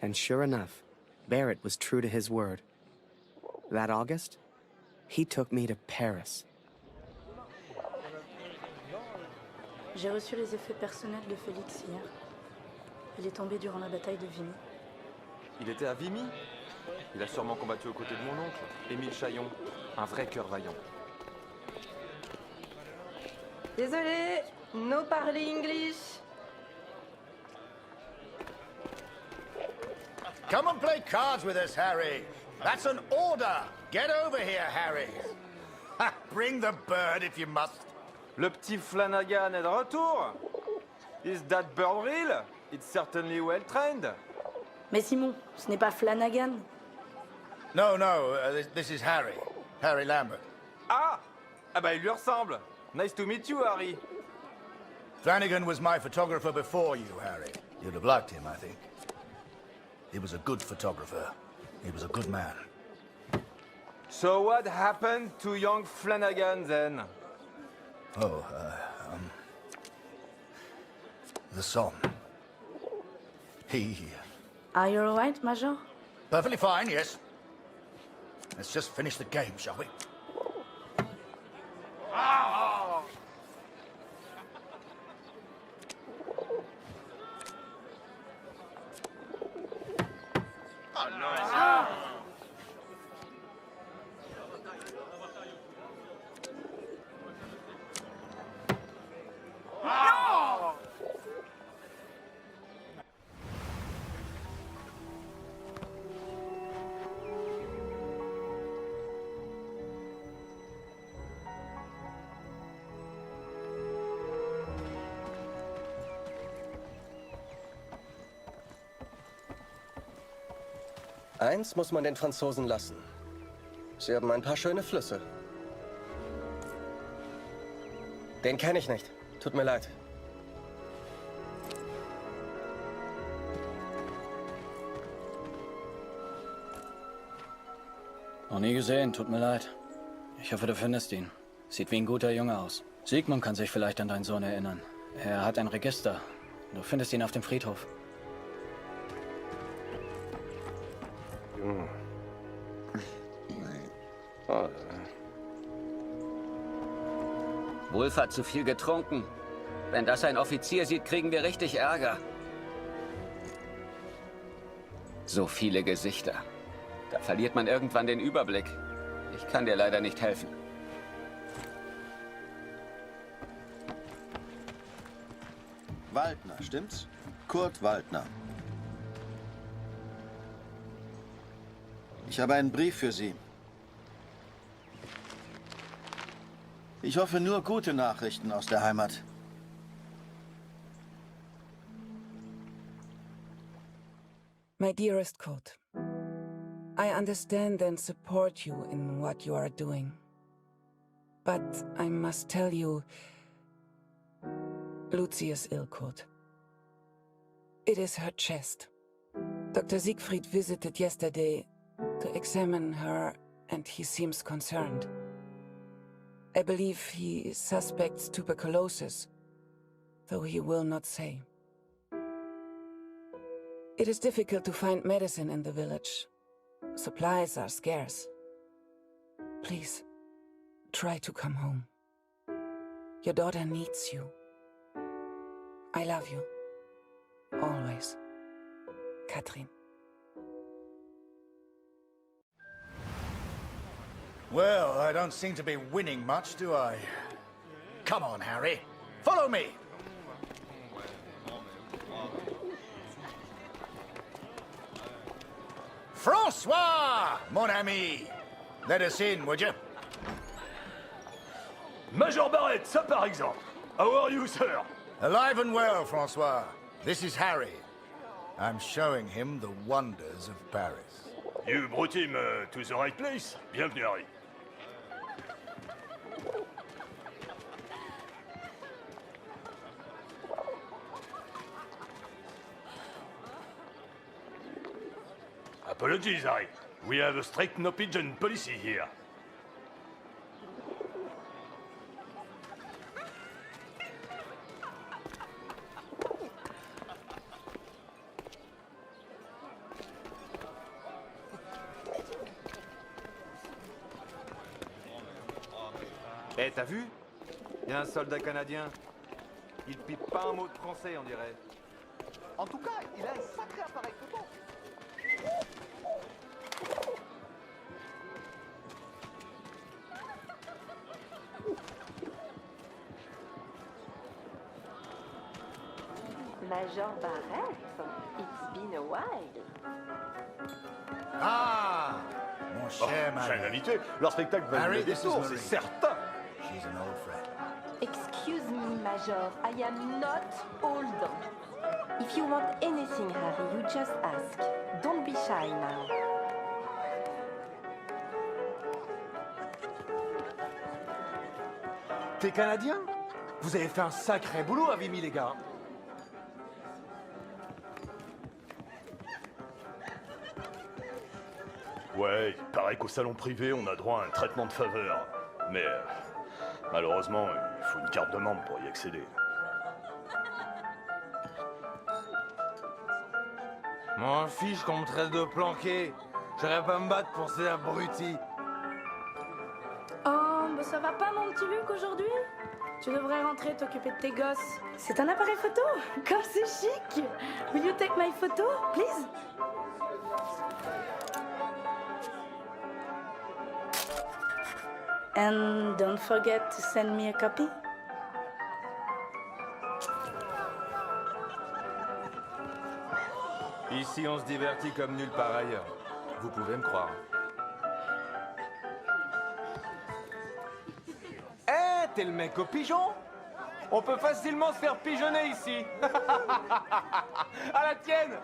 And sure enough, Barrett was true to his word. That August, he took me to Paris. J'ai reçu les effets personnels de Félix hier. Il est tombé durant la bataille de Vimy. Il était à Vimy? Il a sûrement combattu aux côtés de mon oncle, Émile Chaillon. Un vrai cœur vaillant. Désolé, no parler English. Come and play cards with us, Harry. That's an order. Get over here, Harry. Ha, bring the bird if you must. Le petit Flanagan est de retour. Is that bird real? It's certainly well trained. Mais Simon, ce n'est pas Flanagan. No, this is Harry. Harry Lambert. Ah! Ah bah il lui ressemble. Nice to meet you, Harry. Flanagan was my photographer before you, Harry. You'd have liked him, I think. He was a good photographer. He was a good man. So what happened to young Flanagan then? Oh, the Somme. He... Are you alright, Major? Perfectly fine, yes. Let's just finish the game, shall we? Eins muss man den Franzosen lassen. Sie haben ein paar schöne Flüsse. Den kenne ich nicht. Tut mir leid. Noch nie gesehen, tut mir leid. Ich hoffe, du findest ihn. Sieht wie ein guter Junge aus. Sigmund kann sich vielleicht an deinen Sohn erinnern. Er hat ein Register. Du findest ihn auf dem Friedhof. Wolf hat zu viel getrunken. Wenn das ein Offizier sieht, kriegen wir richtig Ärger. So viele Gesichter. Da verliert man irgendwann den Überblick. Ich kann dir leider nicht helfen. Waldner, stimmt's? Kurt Waldner. Ich habe einen Brief für Sie. Ich hoffe nur gute Nachrichten aus der Heimat. My dearest Kurt, I understand and support you in what you are doing. But I must tell you, Lucy is ill, Kurt. It is her chest. Dr. Siegfried visited yesterday to examine her, and he seems concerned. I believe he suspects tuberculosis, though he will not say. It is difficult to find medicine in the village. Supplies are scarce. Please, try to come home. Your daughter needs you. I love you. Always. Katrin. Well, I don't seem to be winning much, do I? Come on, Harry. Follow me. François, mon ami. Let us in, would you? Major Barrett, ça par exemple. How are you, sir? Alive and well, François. This is Harry. I'm showing him the wonders of Paris. You brought him to the right place. Bienvenue, Harry. Apologies, Harry. We have a strict no-pigeon policy here. Eh, t'as vu? Il y a un soldat canadien. Il pipe pas un mot de français, on dirait. En tout cas, il a un sacré appareil photo. Major Barrett, it's been a while. Ah! Mon cher J'ai un Marie. invité. Leur spectacle va Harry, donner des this is tours, c'est Marie. certain. She's an old friend. Excuse me, Major, I am not old. If you want anything, Harry, you just ask. Don't be shy now. T'es canadien? Vous avez fait un sacré boulot à Vimy, les gars. Ouais, il paraît qu'au salon privé, on a droit à un traitement de faveur. Mais malheureusement, il faut une carte de membre pour y accéder. M'en fiche qu'on me traite de planqué. J'aurais pas me battre pour ces abrutis. Oh, bah ça va pas mon petit Luc aujourd'hui? Tu devrais rentrer t'occuper de tes gosses. C'est un appareil photo? Comme c'est chic! Will you take my photo, please? And don't forget to send me a copy. Ici, on se divertit comme nulle part ailleurs. Vous pouvez me croire. Eh, t'es le mec au pigeon? On peut facilement se faire pigeonner ici. À la tienne!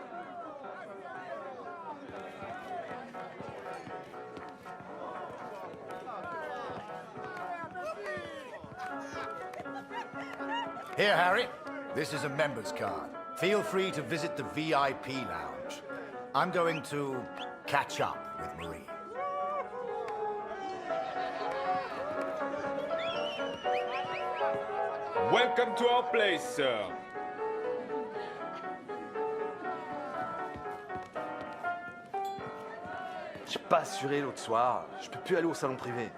Here, Harry. This is a member's card. Feel free to visit the VIP lounge. I'm going to catch up with Marie. Welcome to our place, sir. J'ai pas assuré l'autre soir. Je peux plus aller au salon privé.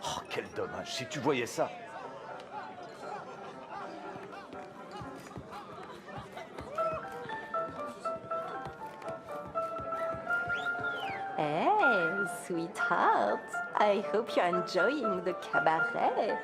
Oh, quel dommage. Si tu voyais ça. Hey, sweetheart. I hope you're enjoying the cabaret.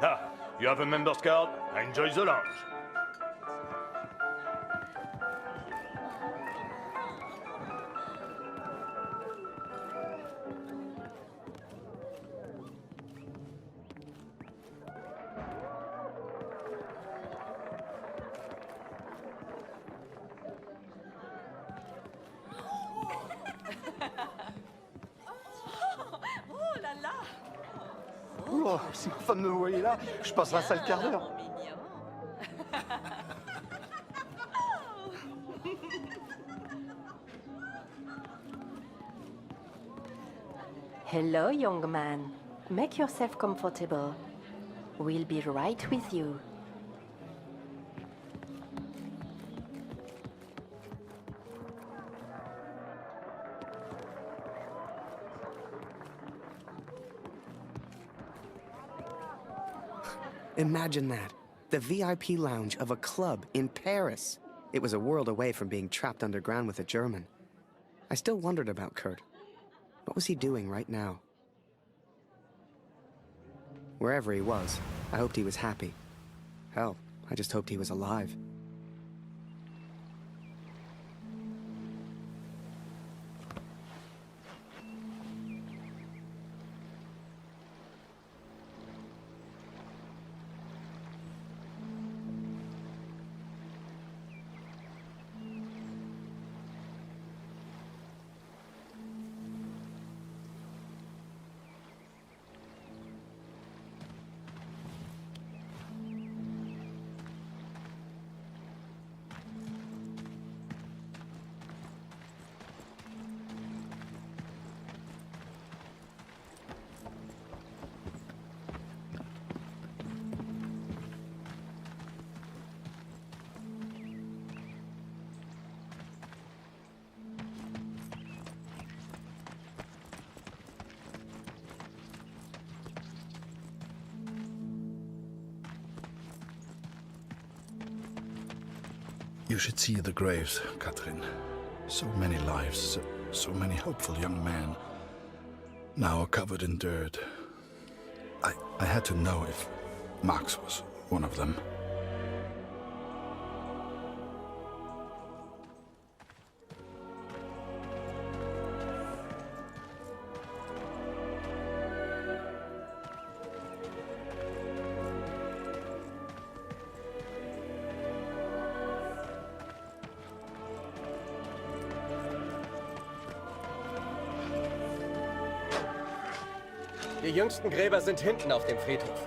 Ah, you have a member's card? Enjoy the lounge. Oh, si ma femme me voyait là, je passerai un sale quart d'heure. Hello, young man. Make yourself comfortable. We'll be right with you. Imagine that. The VIP lounge of a club in Paris. It was a world away from being trapped underground with a German. I still wondered about Kurt. What was he doing right now? Wherever he was, I hoped he was happy. Hell, I just hoped he was alive. You should see the graves, Katrin. So many lives, so many hopeful young men, now covered in dirt. I had to know if Max was one of them. Die jüngsten Gräber sind hinten auf dem Friedhof.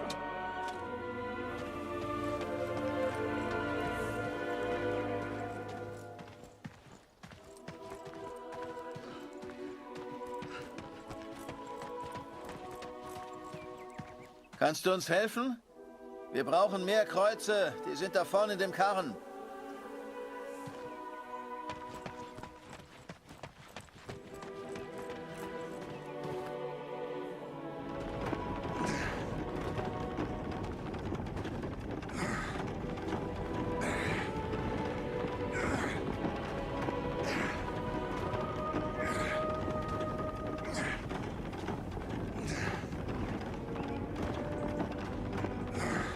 Kannst du uns helfen? Wir brauchen mehr Kreuze. Die sind da vorne in dem Karren.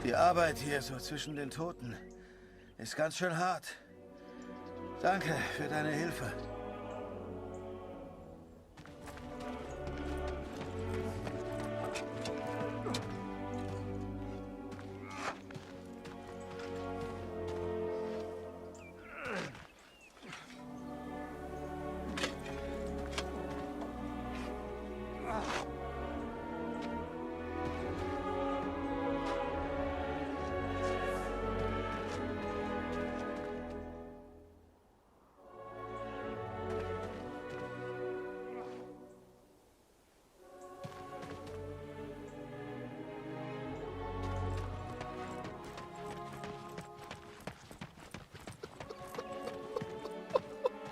Die Arbeit hier so zwischen den Toten ist ganz schön hart. Danke für deine Hilfe.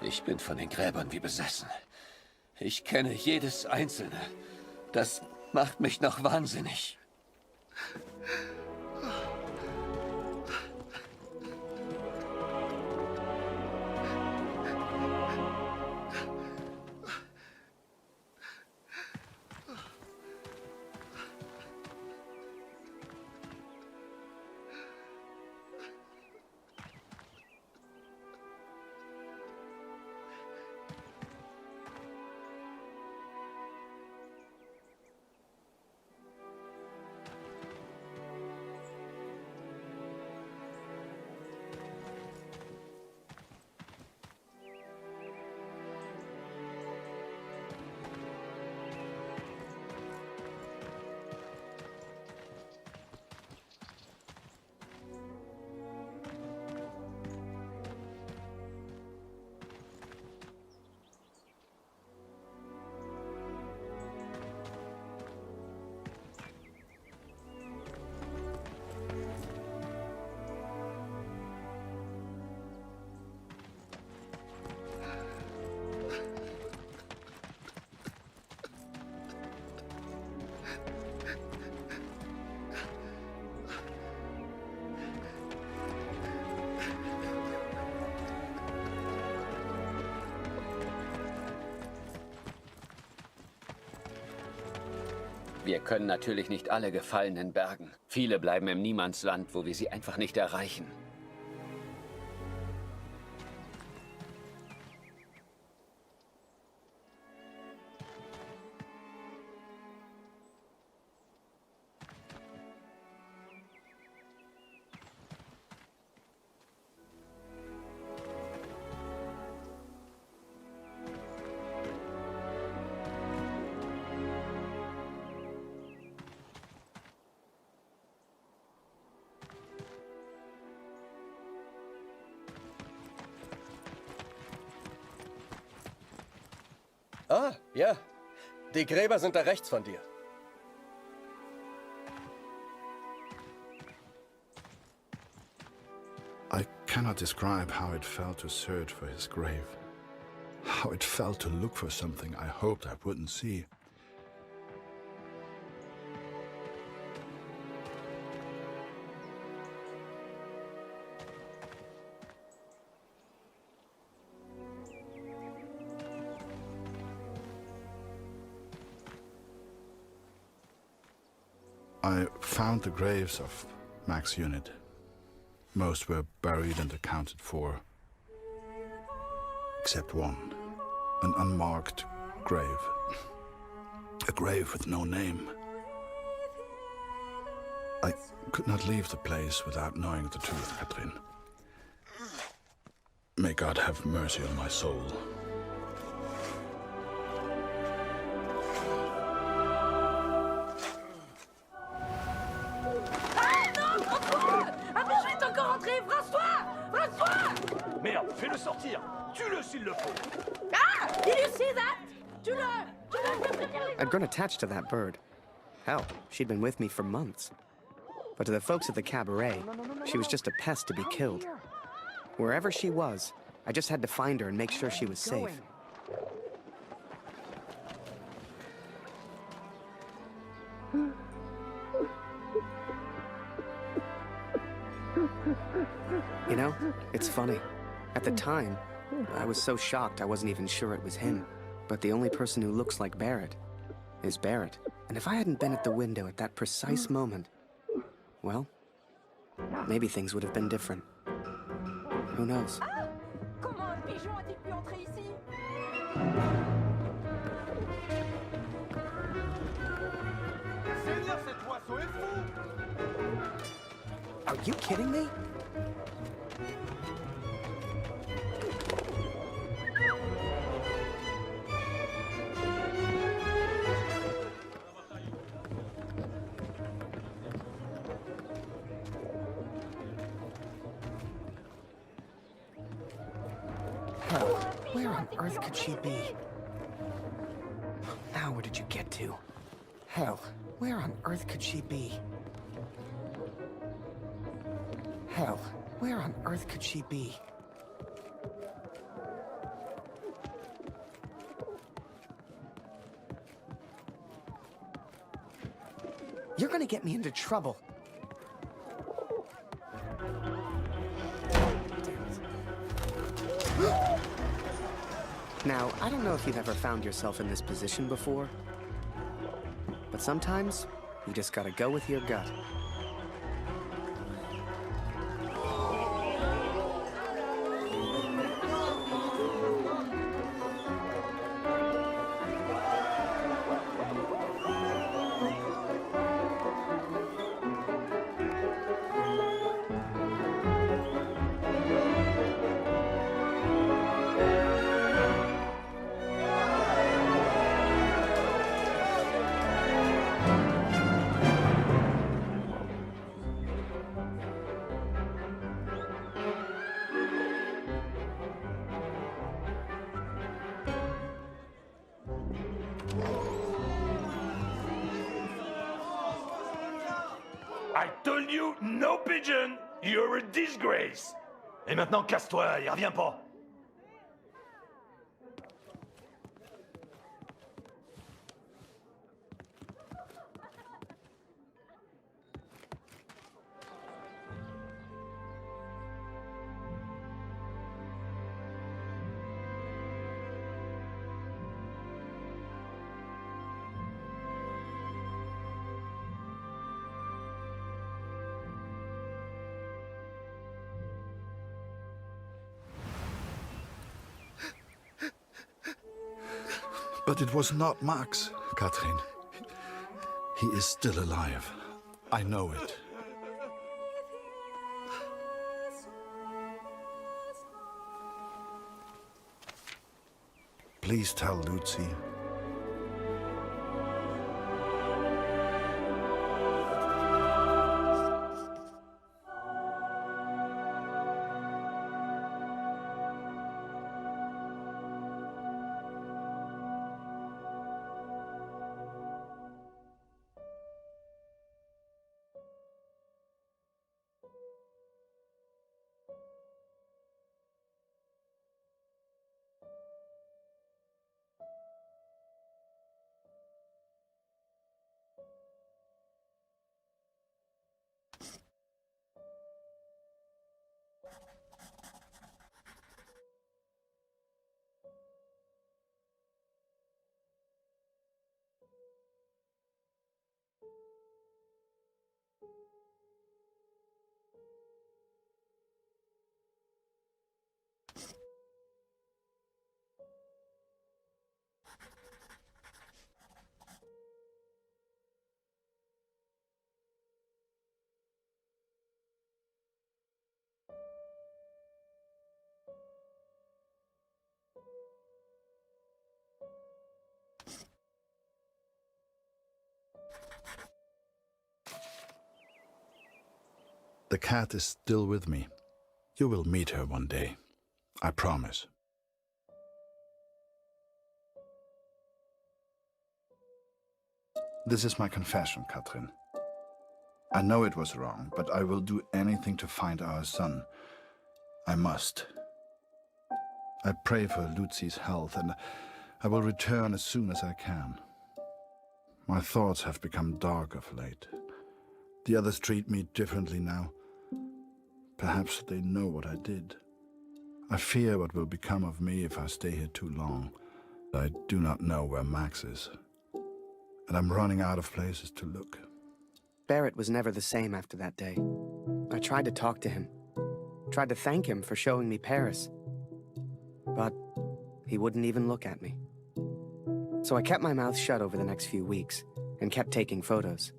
Ich bin von den Gräbern wie besessen. Ich kenne jedes einzelne. Das macht mich noch wahnsinnig. Wir können natürlich nicht alle Gefallenen bergen. Viele bleiben im Niemandsland, wo wir sie einfach nicht erreichen. Ah, ja. Die Gräber sind da rechts von dir. I cannot describe how it felt to search for his grave. How it felt to look for something I hoped I wouldn't see. I found the graves of Mac's unit. Most were buried and accounted for, except one. An unmarked grave. A grave with no name. I could not leave the place without knowing the truth, Catherine. May God have mercy on my soul. Ah non, François! Empêche-le est encore entré! François! François! Merde, fais-le sortir. Tue-le s'il le faut. Ah! Did you see that? Tu le... I'd grown attached to that bird. Hell, she'd been with me for months. But to the folks at the cabaret, she was just a pest to be killed. Wherever she was, I just had to find her and make sure she was safe. You know, it's funny. At the time, I was so shocked I wasn't even sure it was him. But the only person who looks like Barrett is Barrett. And if I hadn't been at the window at that precise moment, well, maybe things would have been different. Who knows? Comment un pigeon a-t-il pu entrer ici? Seigneur, cet oiseau est fou! Are you kidding me? Hell, where on earth could she be? Now, where did you get to? Hell, where on earth could she be? Hell, where on earth could she be? You're gonna get me into trouble. Now, I don't know if you've ever found yourself in this position before, but sometimes you just gotta go with your gut. I told you, no pigeon! You're a disgrace! Et maintenant, casse-toi, y reviens pas! But it was not Max, Catherine. He is still alive. I know it. Please tell Lucy. The cat is still with me. You will meet her one day. I promise. This is my confession, Katrin. I know it was wrong, but I will do anything to find our son. I must. I pray for Lucy's health, and I will return as soon as I can. My thoughts have become dark of late. The others treat me differently now. Perhaps they know what I did. I fear what will become of me if I stay here too long. I do not know where Max is, and I'm running out of places to look. Barrett was never the same after that day. I tried to talk to him, tried to thank him for showing me Paris, but he wouldn't even look at me. So I kept my mouth shut over the next few weeks and kept taking photos.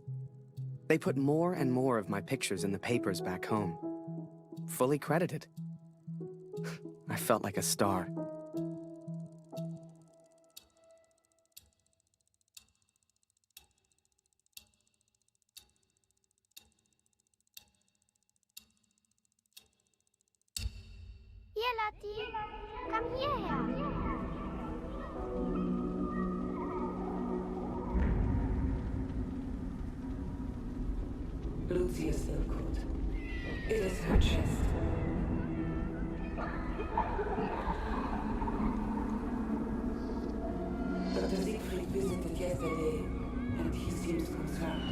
They put more and more of my pictures in the papers back home, fully credited. I felt like a star. Hier, Lottie, komm hierher. Lucy is still good. It is her chest. Dr. Siegfried visited yesterday, and he seems concerned.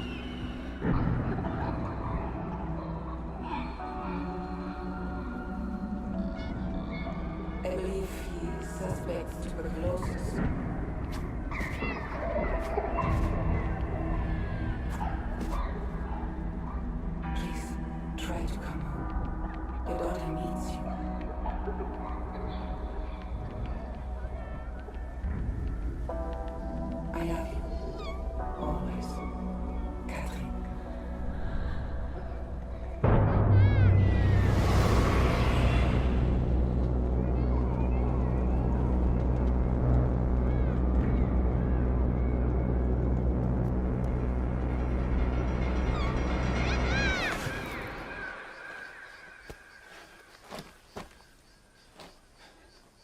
I believe he suspects tuberculosis. Please, try to come home. Your daughter needs you. I love you. Always. Catherine.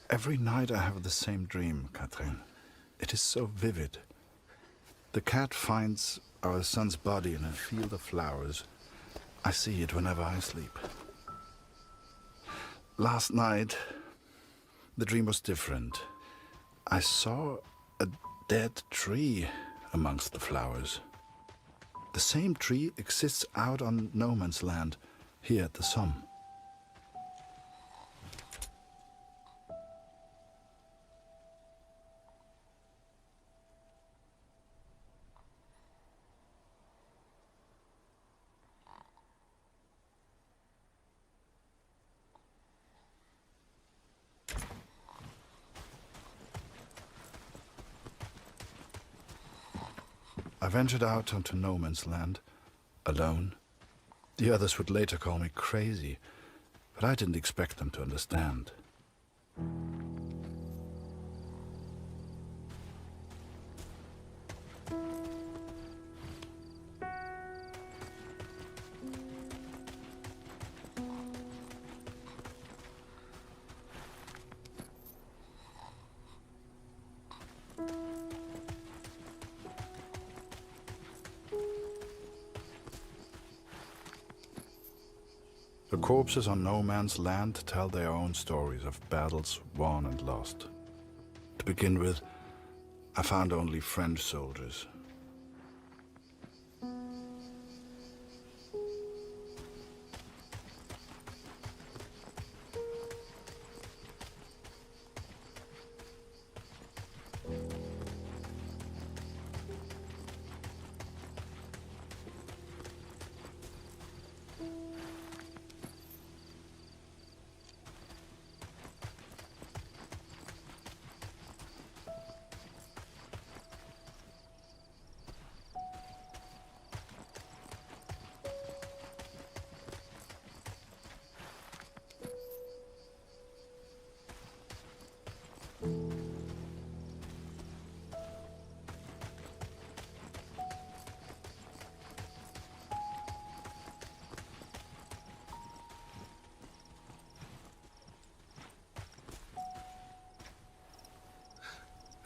Every night I have the same dream, Katrin. It is so vivid. The cat finds our son's body in a field of flowers. I see it whenever I sleep. Last night, the dream was different. I saw a dead tree amongst the flowers. The same tree exists out on no man's land, here at the Somme. I ventured out onto no man's land, alone. The others would later call me crazy, but I didn't expect them to understand. The corpses on no man's land tell their own stories of battles won and lost. To begin with, I found only French soldiers.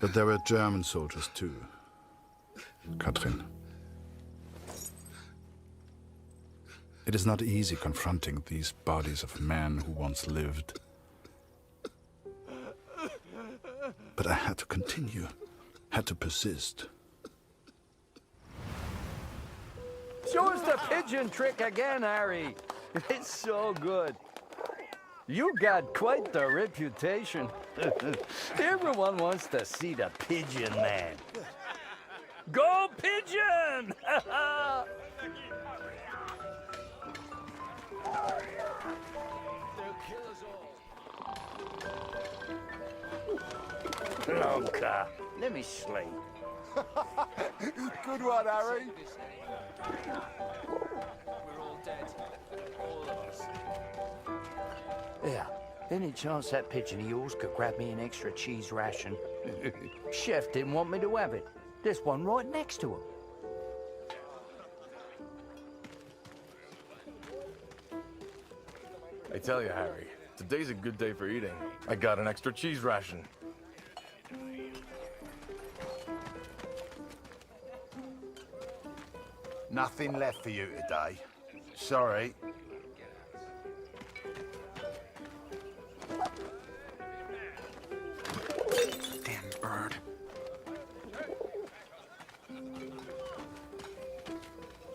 But there were German soldiers too, Katrin. It is not easy confronting these bodies of men who once lived. But I had to continue, had to persist. Show us the pigeon trick again, Harry. It's so good. You got quite the reputation. Everyone wants to see the pigeon man. Go pigeon! Lonka, let me sleep. Good one, Harry. We're all dead. All of us. Yeah. Any chance that pigeon of yours could grab me an extra cheese ration? Chef didn't want me to have it. There's one right next to him. I tell you, Harry, today's a good day for eating. I got an extra cheese ration. Nothing left for you today. Sorry. Damn bird.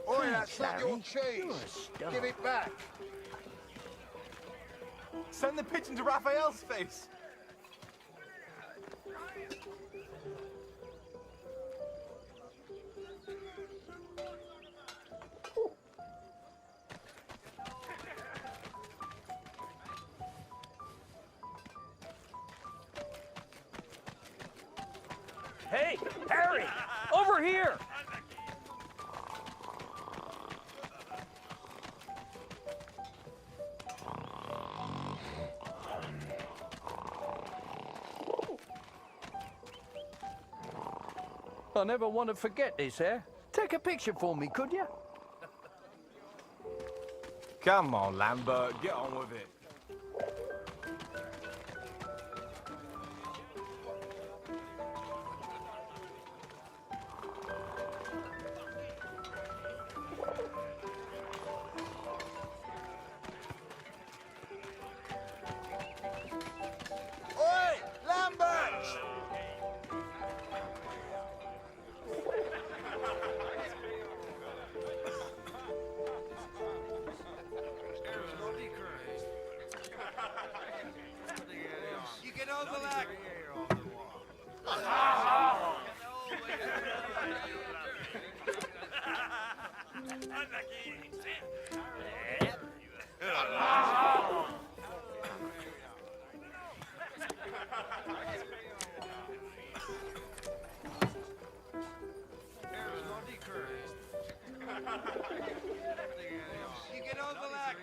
Oi, that's not your cheese. Give it back. Send the pigeon to Raphael's face. Hey, Harry! Over here! I never want to forget this, eh? Take a picture for me, could you? Come on, Lambert, get on with it. Oi, Lambert! You can overlap. You can overlap.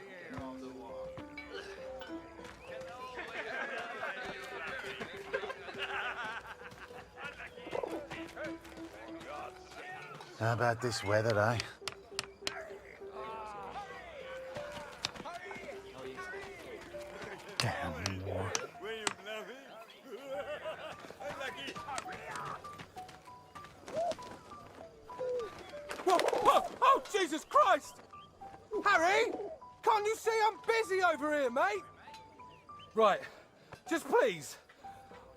How about this weather, eh? Damn war. Whoa, whoa, oh, Jesus Christ! Harry! Can't you see I'm busy over here, mate? Right, just please.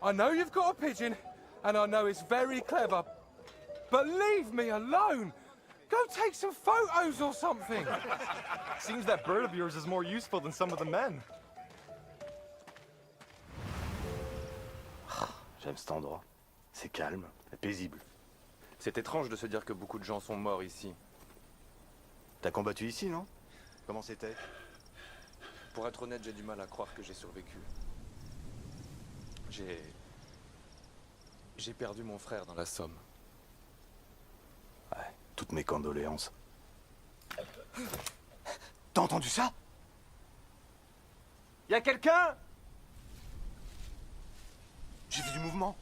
I know you've got a pigeon, and I know it's very clever, but leave me alone. Go take some photos or something. Seems that bird of yours is more useful than some of the men. J'aime cet endroit. C'est calme et paisible. C'est étrange de se dire que beaucoup de gens sont morts ici. T'as combattu ici, non? Comment c'était? Pour être honnête, j'ai du mal à croire que j'ai survécu. J'ai perdu mon frère dans la Somme. Ouais, toutes mes condoléances. T'as entendu ça? Y a quelqu'un? J'ai vu du mouvement.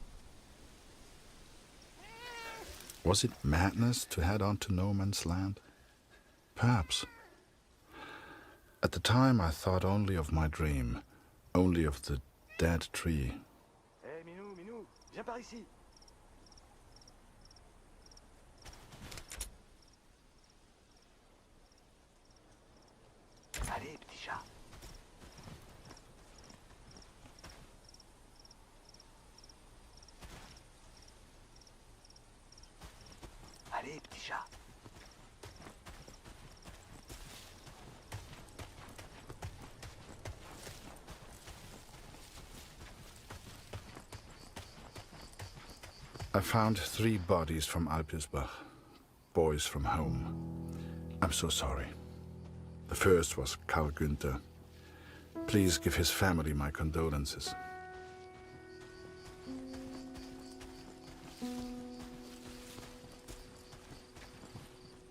Was it madness to head on to no man's land? Perhaps. At the time I thought only of my dream, only of the dead tree. Hé, Minou, viens par ici. I found 3 bodies from Alpirsbach. Boys from home. I'm so sorry. The first was Karl Günther. Please give his family my condolences.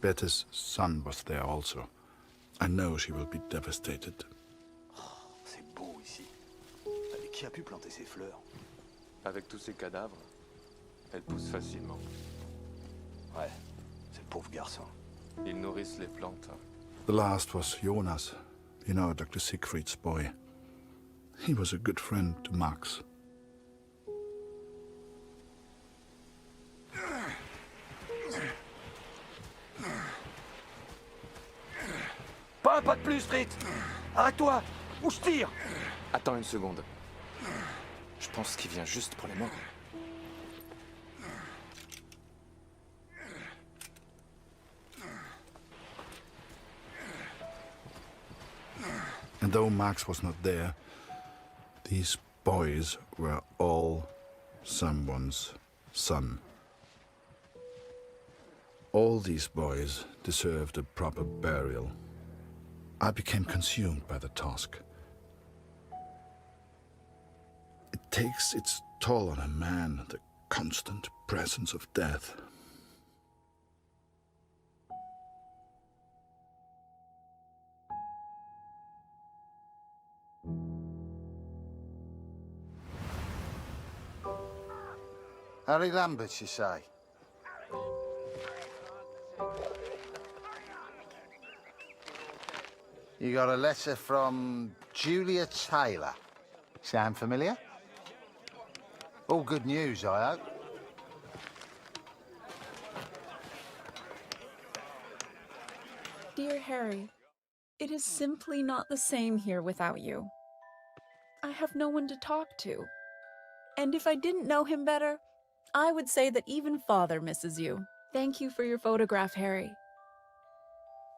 Bette's son was there also. I know she will be devastated. C'est beau ici. Et qui a pu planter ces fleurs? Avec tous ces cadavres, elles poussent facilement. Ouais, c'est le pauvre garçon. Ils nourrissent les plantes. The last was Jonas, you know, Dr. Siegfried's boy. He was a good friend to Max. Pas un pas de plus, Fritz! Arrête-toi! Ou je tire! Attends une seconde. Je pense qu'il vient juste pour les morts. And though Max was not there, these boys were all someone's son. All these boys deserved a proper burial. I became consumed by the task. It takes its toll on a man, the constant presence of death. Harry Lambert, you say? You got a letter from Julia Taylor. Sound familiar? All good news, I hope. Dear Harry, it is simply not the same here without you. I have no one to talk to. And if I didn't know him better, I would say that even Father misses you. Thank you for your photograph, Harry.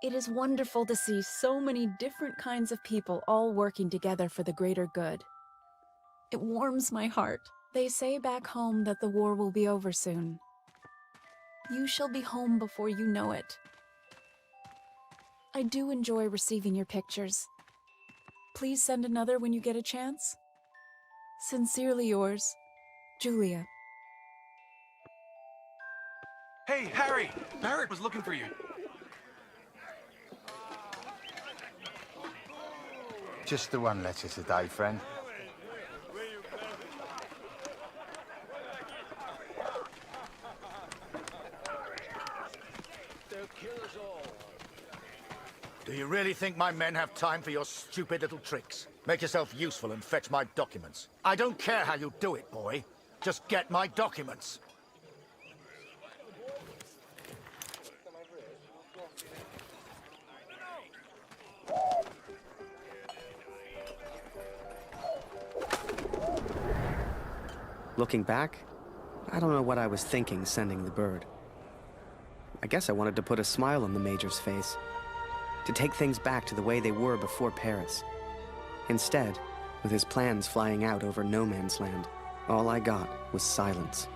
It is wonderful to see so many different kinds of people all working together for the greater good. It warms my heart. They say back home that the war will be over soon. You shall be home before you know it. I do enjoy receiving your pictures. Please send another when you get a chance. Sincerely yours, Julia. Hey, Harry! Barrett was looking for you. Just the one letter today, friend. Do you really think my men have time for your stupid little tricks? Make yourself useful and fetch my documents. I don't care how you do it, boy. Just get my documents. Looking back, I don't know what I was thinking sending the bird. I guess I wanted to put a smile on the Major's face, to take things back to the way they were before Paris. Instead, with his plans flying out over no man's land, all I got was silence.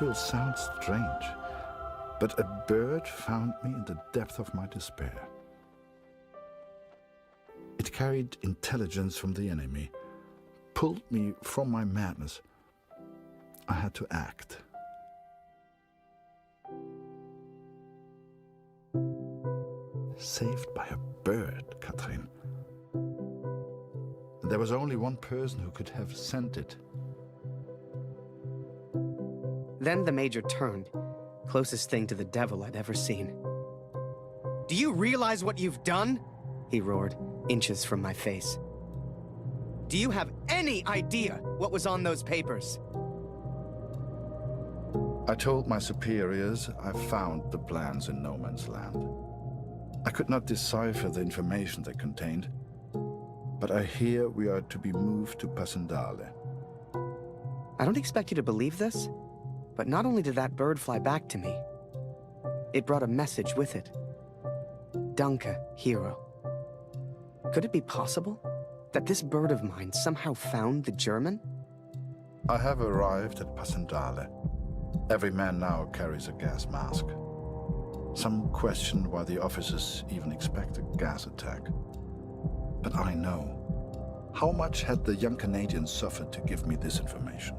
will sound strange, but a bird found me in the depth of my despair. It carried intelligence from the enemy, pulled me from my madness. I had to act. Saved by a bird, Katrin. There was only one person who could have sent it. Then the Major turned, closest thing to the devil I'd ever seen. Do you realize what you've done? He roared, inches from my face. Do you have any idea what was on those papers? I told my superiors I found the plans in no man's land. I could not decipher the information they contained, but I hear we are to be moved to Passendale. I don't expect you to believe this, but not only did that bird fly back to me, it brought a message with it. Danke, hero. Could it be possible that this bird of mine somehow found the German? I have arrived at Passendale. Every man now carries a gas mask. Some question why the officers even expect a gas attack. But I know. How much had the young Canadian suffered to give me this information?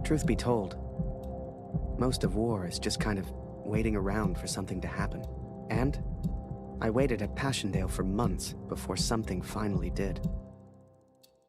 Truth be told, most of war is just kind of waiting around for something to happen. And I waited at Passchendaele for months before something finally did.